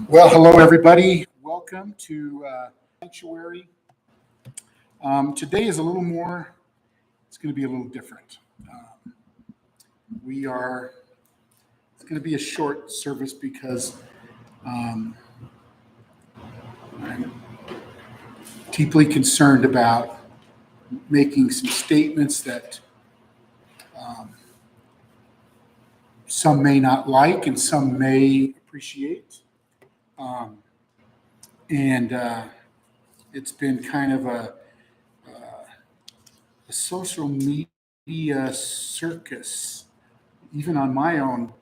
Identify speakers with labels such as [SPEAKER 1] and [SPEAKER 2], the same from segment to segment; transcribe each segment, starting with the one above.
[SPEAKER 1] Well, hello, everybody. Welcome to Sanctuary. Today is a little more, it's going to be a little different. It's going to be a short service because I'm deeply concerned about making some statements that some may not like and some may appreciate. And it's been kind of a social media circus, even on my own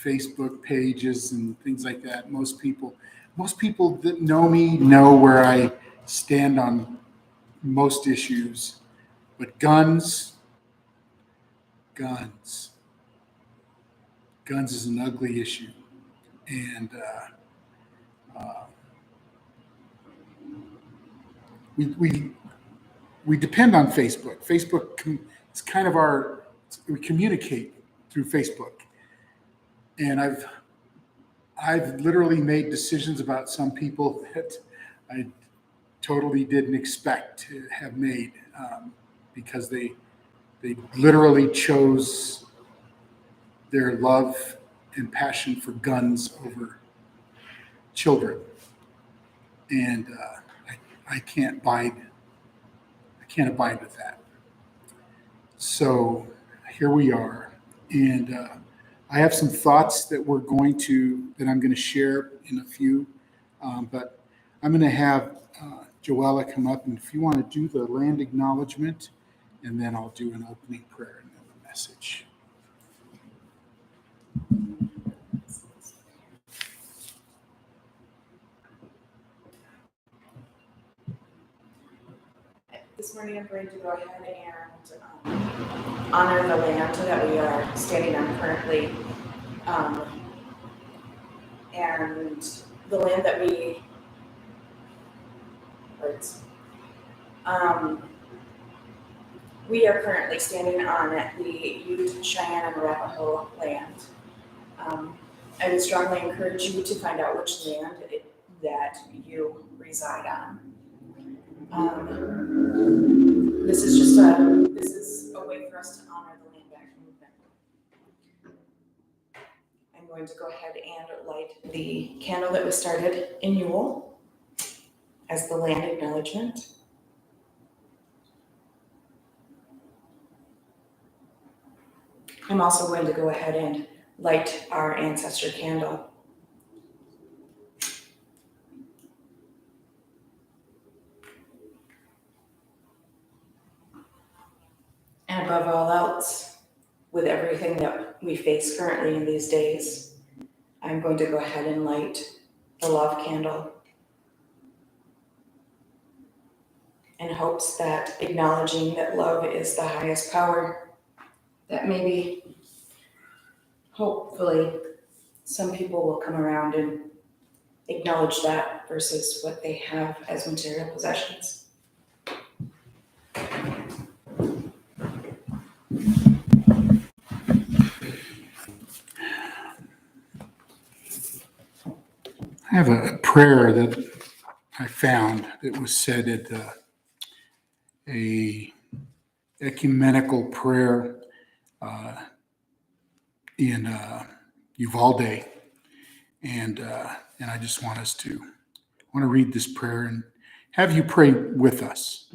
[SPEAKER 1] Facebook pages and things like that. Most people that know me know where I stand on most issues, but guns is an ugly issue, and we depend on Facebook. Facebook is kind of we communicate through Facebook, and I've literally made decisions about some people that I totally didn't expect to have made, because they literally chose their love and passion for guns over children, and I can't abide with that. So here we are, and I have some thoughts that I'm going to share in a few, but I'm going to have Joella come up, and if you want to do the land acknowledgement, and then I'll do an opening prayer and then the message.
[SPEAKER 2] This morning I'm going to go ahead and honor the land that we are standing on currently, and the land that we are currently standing on the Ute, Cheyenne, and Arapaho land. I would strongly encourage you to find out which land that you reside on. This is a way for us to honor the land back movement. I'm going to go ahead and light the candle that was started in Uvalde as the land acknowledgement. I'm also going to go ahead and light our ancestor candle. And above all else, with everything that we face currently in these days, I'm going to go ahead and light the love candle in hopes that acknowledging that love is the highest power, that maybe, hopefully, some people will come around and acknowledge that versus what they have as material possessions.
[SPEAKER 1] I have a prayer that I found that was said at a ecumenical prayer in Uvalde, and I just want to read this prayer and have you pray with us.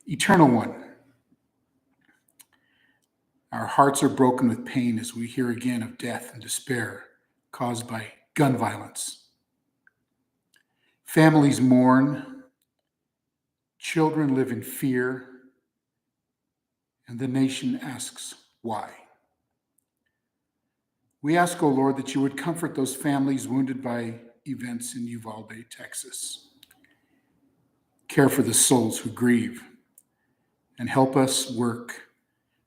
[SPEAKER 1] Eternal One, our hearts are broken with pain as we hear again of death and despair caused by gun violence. Families mourn, children live in fear, and the nation asks why. We ask, O Lord, that you would comfort those families wounded by events in Uvalde, Texas. Care for the souls who grieve, and help us work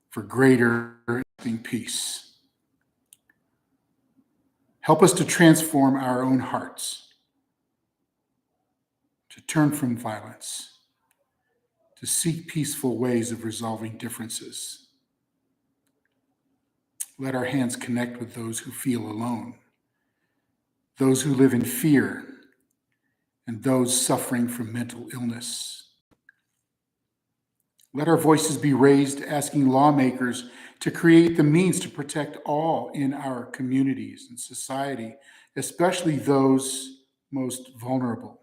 [SPEAKER 1] for greater peace. Help us to transform our own hearts, to to turn from violence, to seek peaceful ways of resolving differences. Let our hands connect with those who feel alone, those who live in fear, and those suffering from mental illness. Let our voices be raised, asking lawmakers to create the means to protect all in our communities and society, especially those most vulnerable.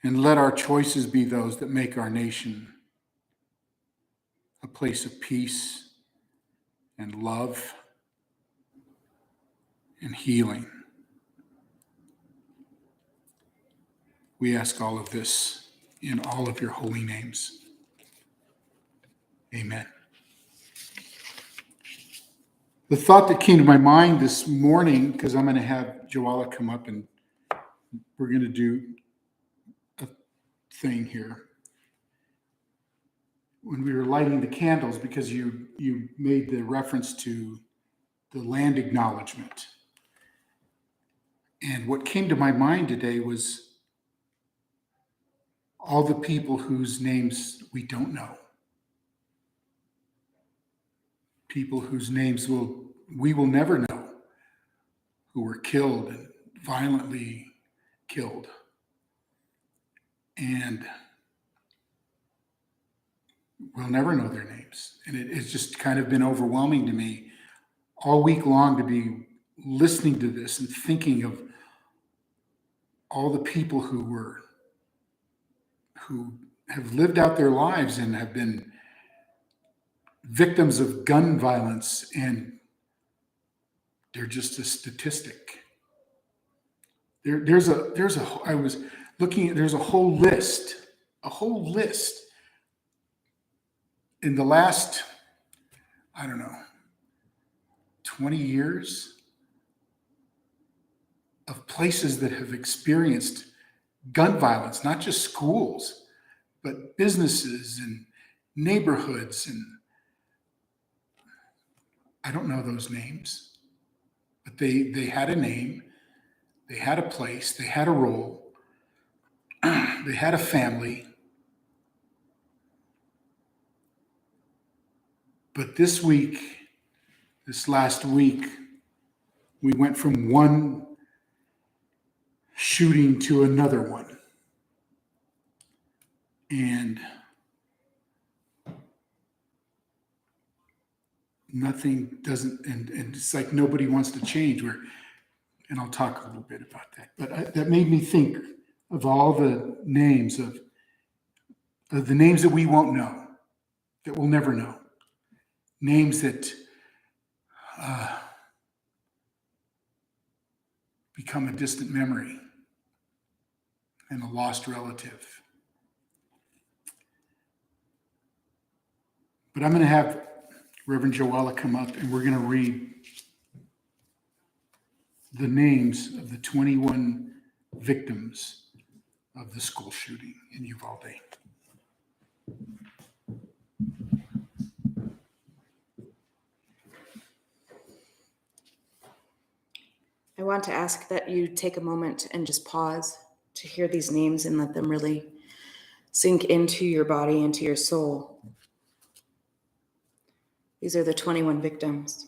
[SPEAKER 1] And let our choices be those that make our nation a place of peace and love and healing. We ask all of this in all of your holy names. Amen. The thought that came to my mind this morning, because I'm going to have Joella come up and we're going to do a thing here. When we were lighting the candles, because you made the reference to the land acknowledgement. And what came to my mind today was all the people whose names we don't know. People whose names we will never know, who were killed and violently killed. And we'll never know their names. And it's just kind of been overwhelming to me all week long to be listening to this and thinking of all the people who have lived out their lives and have been victims of gun violence, and they're just a statistic. There's a I was looking at, there's a whole list in the last, I don't know, 20 years of places that have experienced gun violence, not just schools, but businesses and neighborhoods. And I don't know those names, but they had a name, they had a place, they had a role, they had a family. But this last week, we went from one shooting to another one. And nothing doesn't, and it's like nobody wants to change. And I'll talk a little bit about that. But that made me think of all the names of the names that we won't know, that we'll never know. Names that become a distant memory and a lost relative. But I'm going to have Reverend Joella come up and we're going to read the names of the 21 victims of the school shooting in Uvalde.
[SPEAKER 2] I want to ask that you take a moment and just pause to hear these names and let them really sink into your body, into your soul. These are the 21 victims.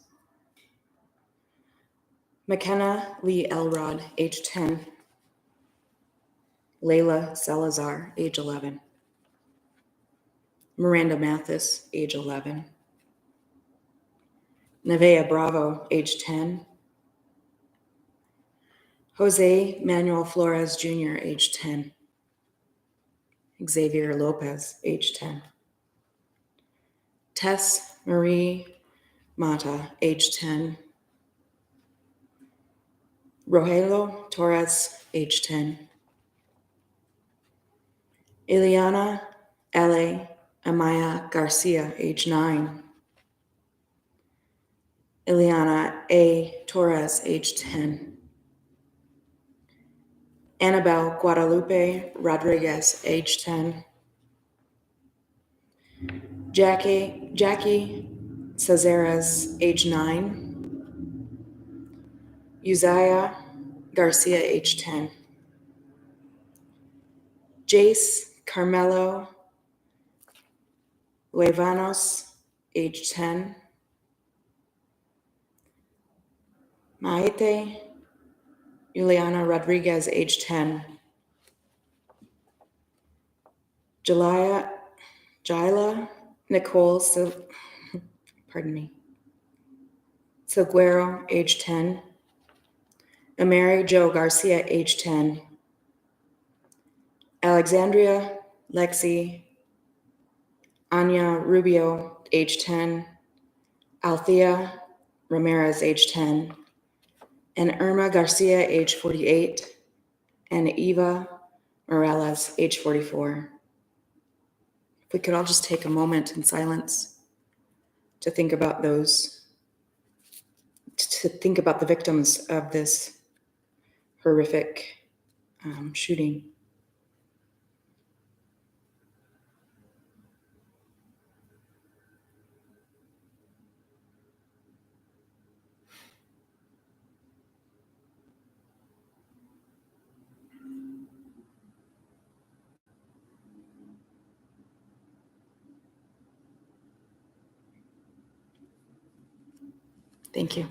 [SPEAKER 2] McKenna Lee Elrod, age 10. Layla Salazar, age 11. Miranda Mathis, age 11. Nevaeh Bravo, age 10. Jose Manuel Flores Jr., age 10. Xavier Lopez, age 10. Tess Marie Mata, age 10. Rogelio Torres, age 10. Ileana Ale Amaya Garcia, age 9. Ileana A. Torres, age 10. Annabelle Guadalupe Rodriguez, age 10. Jackie Cazares, age 9. Uzziah Garcia, age 10. Jace Carmelo Luevanos, age 10. Maite Juliana Rodriguez, age 10. Jila Nicole Silguero, age 10. Amari Jo Garcia, age 10. Alexandria Lexi Anya Rubio, age 10. Althea Ramirez, age 10. And Irma Garcia, age 48. And Eva Morales, age 44. If we could all just take a moment in silence to think about those, to think about the victims of this horrific shooting. Thank you.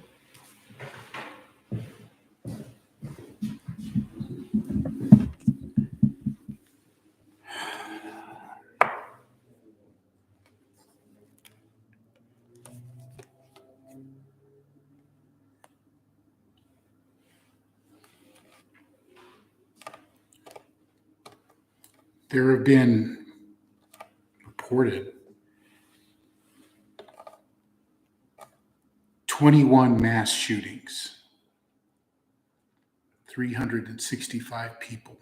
[SPEAKER 1] There have been reported 21 mass shootings, 365 people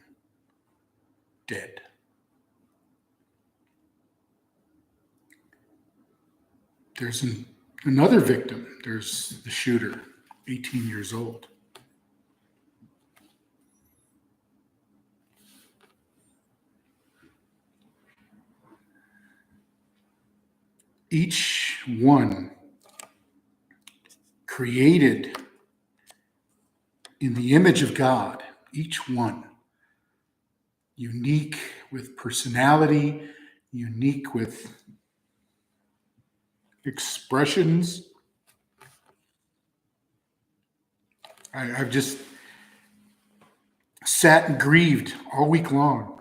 [SPEAKER 1] dead. There's another victim. There's the shooter, 18 years old. Each one created in the image of God, each one unique with personality, unique with expressions. I've just sat and grieved all week long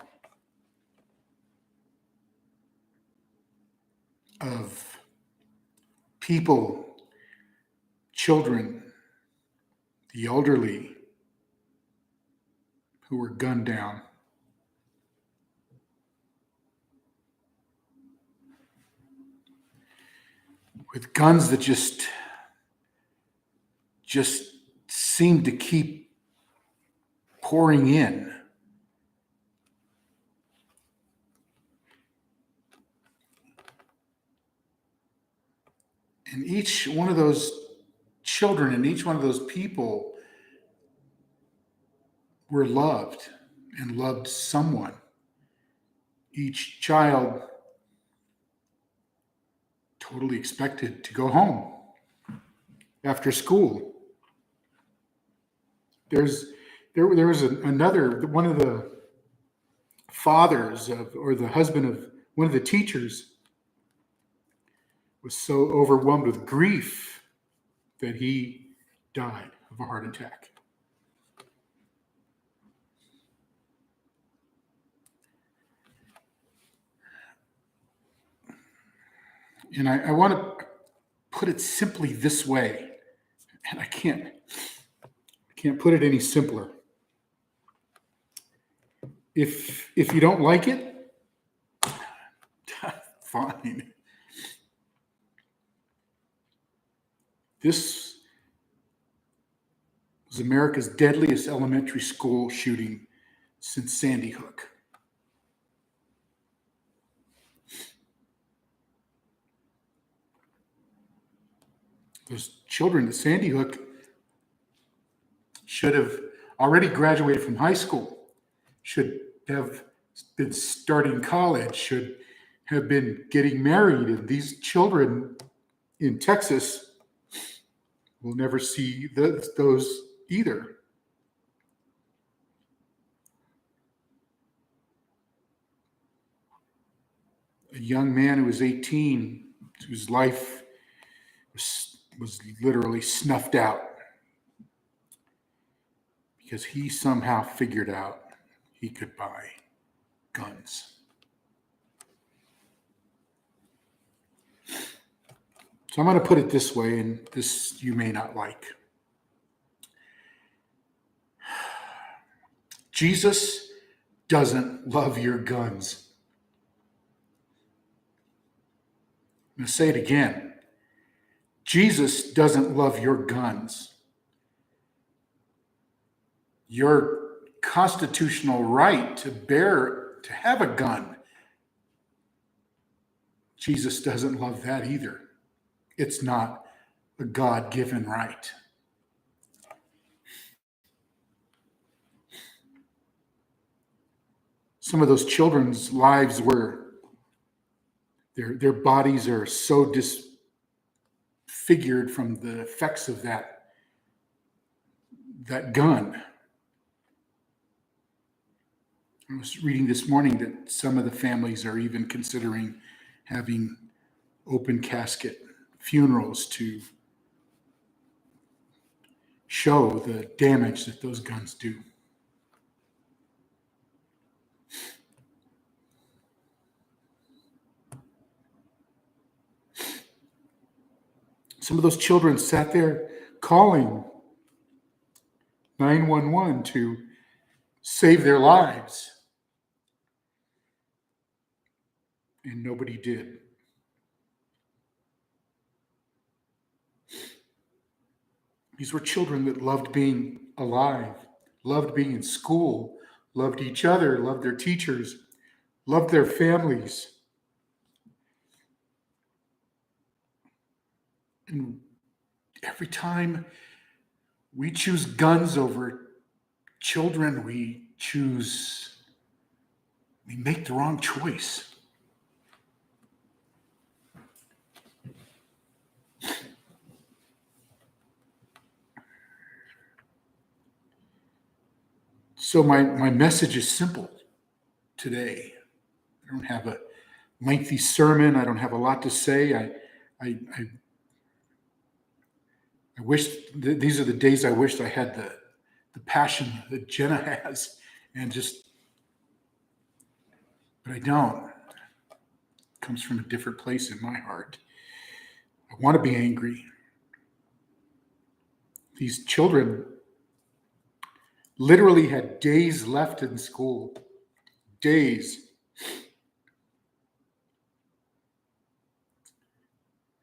[SPEAKER 1] of people, children, the elderly who were gunned down. With guns that just seemed to keep pouring in. And each one of those children and each one of those people were loved and loved someone. Each child totally expected to go home after school. There was another one of the fathers or the husband of one of the teachers was so overwhelmed with grief that he died of a heart attack. And I want to put it simply this way, and I can't put it any simpler. If you don't like it, fine. This was America's deadliest elementary school shooting since Sandy Hook. Those children at Sandy Hook should have already graduated from high school, should have been starting college, should have been getting married, and these children in Texas will never see those either. a young man who was 18, whose life was literally snuffed out because he somehow figured out he could buy guns. So I'm going to put it this way, and this you may not like. Jesus doesn't love your guns. I'm going to say it again. Jesus doesn't love your guns. Your constitutional right to have a gun. Jesus doesn't love that either. It's not a God-given right. Some of those children's lives were, their bodies are so disfigured from the effects of that gun. I was reading this morning that some of the families are even considering having open casket funerals to show the damage that those guns do. Some of those children sat there calling 911 to save their lives, and nobody did. These were children that loved being alive, loved being in school, loved each other, loved their teachers, loved their families. And every time we choose guns over children, we make the wrong choice. So my message is simple today. I don't have a lengthy sermon. I don't have a lot to say. I wish these are the days I wished I had the passion that Jenna has, but I don't. It comes from a different place in my heart. I want to be angry. These children literally had days left in school. Days.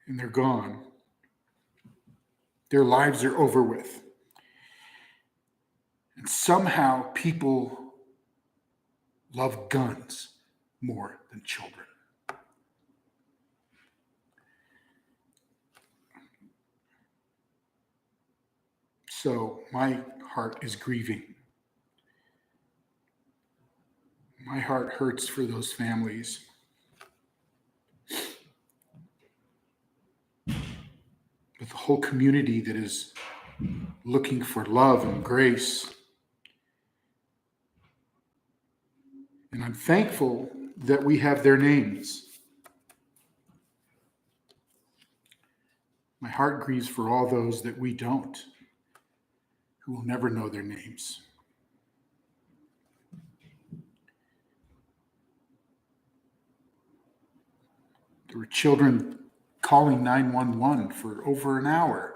[SPEAKER 1] And they're gone. Their lives are over with. And somehow people love guns more than children. So my heart is grieving. My heart hurts for those families. But the whole community that is looking for love and grace. And I'm thankful that we have their names. My heart grieves for all those that we don't, who will never know their names. There were children calling 911 for over an hour.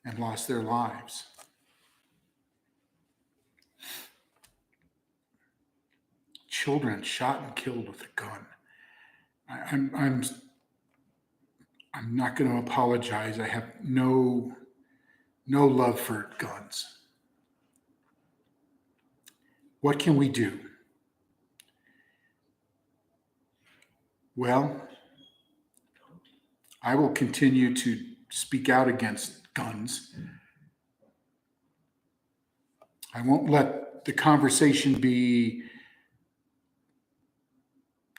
[SPEAKER 1] And lost their lives. Children shot and killed with a gun. I'm not going to apologize. I have no love for guns. What can we do? Well, I will continue to speak out against guns. I won't let the conversation be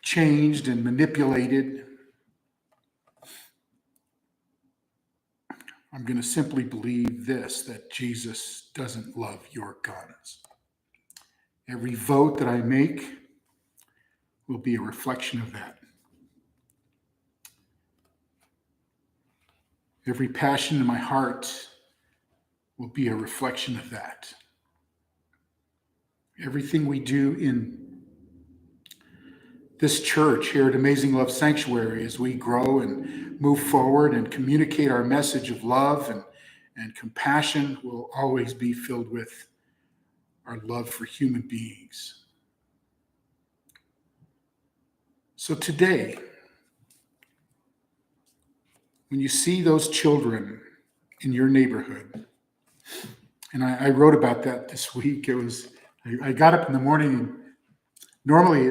[SPEAKER 1] changed and manipulated. I'm going to simply believe this, that Jesus doesn't love your guns. Every vote that I make will be a reflection of that. Every passion in my heart will be a reflection of that. Everything we do in this church here at Amazing Love Sanctuary, as we grow and move forward and communicate our message of love and compassion, will always be filled with our love for human beings. So today, when you see those children in your neighborhood, and I wrote about that this week. I got up in the morning, and normally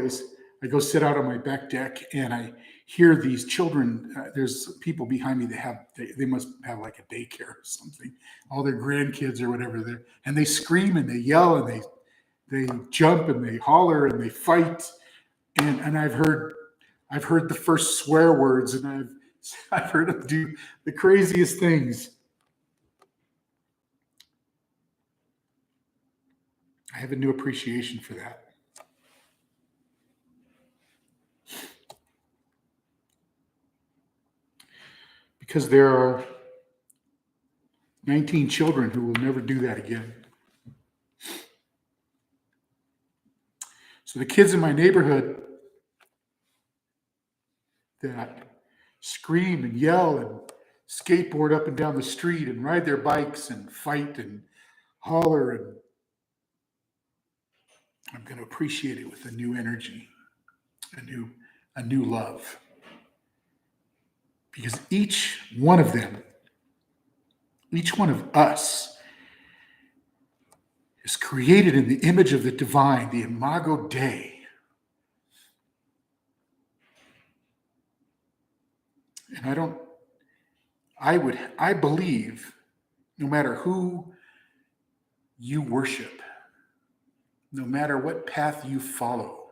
[SPEAKER 1] I go sit out on my back deck and I hear these children. There's people behind me that they must have like a daycare or something. All their grandkids or whatever there, and they scream and they yell and they jump and they holler and they fight. And I've heard the first swear words, and I've heard them do the craziest things. I have a new appreciation for that. Because there are 19 children who will never do that again. So the kids in my neighborhood that scream and yell and skateboard up and down the street and ride their bikes and fight and holler, and I'm going to appreciate it with a new energy, a new love. Because each one of them, each one of us, is created in the image of the divine, the Imago Dei. And I believe no matter who you worship, no matter what path you follow,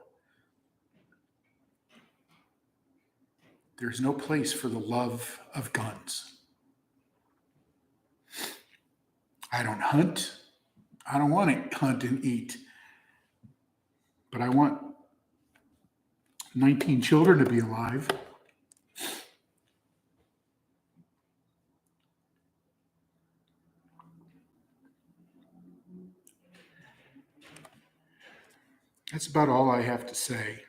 [SPEAKER 1] there's no place for the love of guns. I don't hunt. I don't want to hunt and eat. But I want 19 children to be alive. That's about all I have to say.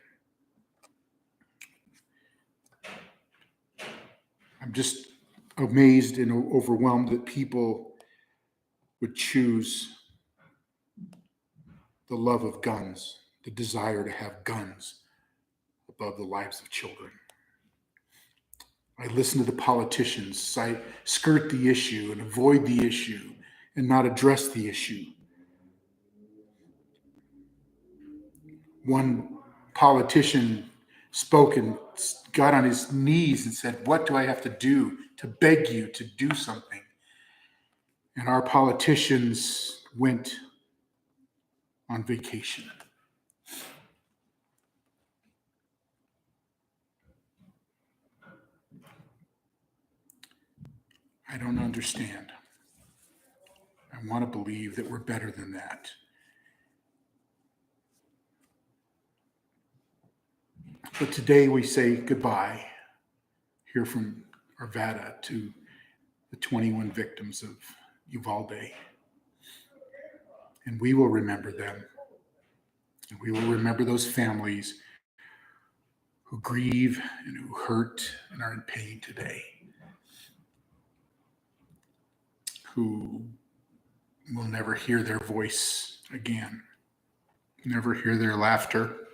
[SPEAKER 1] I'm just amazed and overwhelmed that people would choose the love of guns, the desire to have guns above the lives of children. I listen to the politicians skirt the issue and avoid the issue and not address the issue. One politician spoke and got on his knees and said, "What do I have to do to beg you to do something?" And our politicians went on vacation. I don't understand. I want to believe that we're better than that. But today we say goodbye here from Arvada to the 21 victims of Uvalde. And we will remember them. And we will remember those families who grieve and who hurt and are in pain today, who will never hear their voice again, never hear their laughter.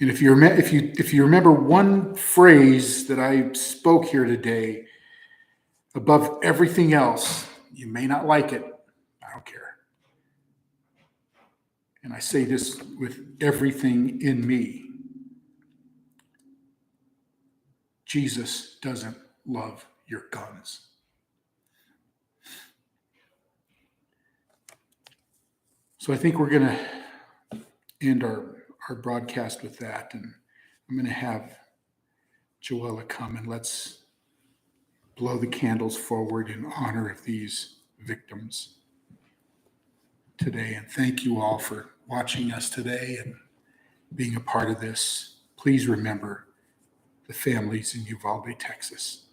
[SPEAKER 1] And if you remember one phrase that I spoke here today, above everything else, you may not like it, I don't care. And I say this with everything in me. Jesus doesn't love your guns. So I think we're going to end our broadcast with that. And I'm going to have Joella come and let's blow the candles forward in honor of these victims today. And thank you all for watching us today and being a part of this. Please remember the families in Uvalde, Texas.